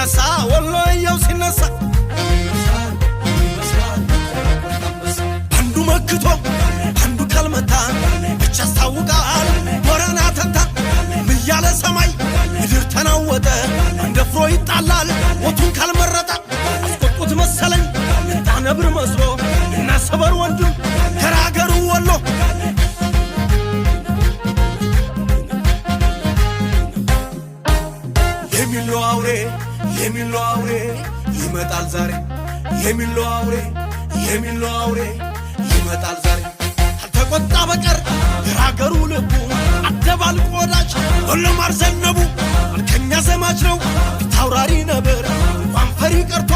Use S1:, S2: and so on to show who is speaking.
S1: ሲነሳ ወሎየው ሲነሳ አንዱ መክቶ አንዱ ካልመታ ብቻ አስታውቃል ወራና ተንታ ምያለ ሰማይ ምድር ተናወጠ እንደፍሮ ይጣላል ወቱን ካልመረጠ አስቆጡት መሰለኝ ነብር መስሎ እና ሰበር ወንድም ተራገሩ ወሎ የሚሎ አውሬ ይመጣል ዛሬ የሚሎ አውሬ ይመጣል ዛሬ አልተቆጣ በቀር ተራገሩ ልቡ አደባልቆ ወዳጅ ወሎም አርዘነቡ አልከኛ ዘማች ነው ታውራሪ ነበር እንኳን ፈሪ ቀርቶ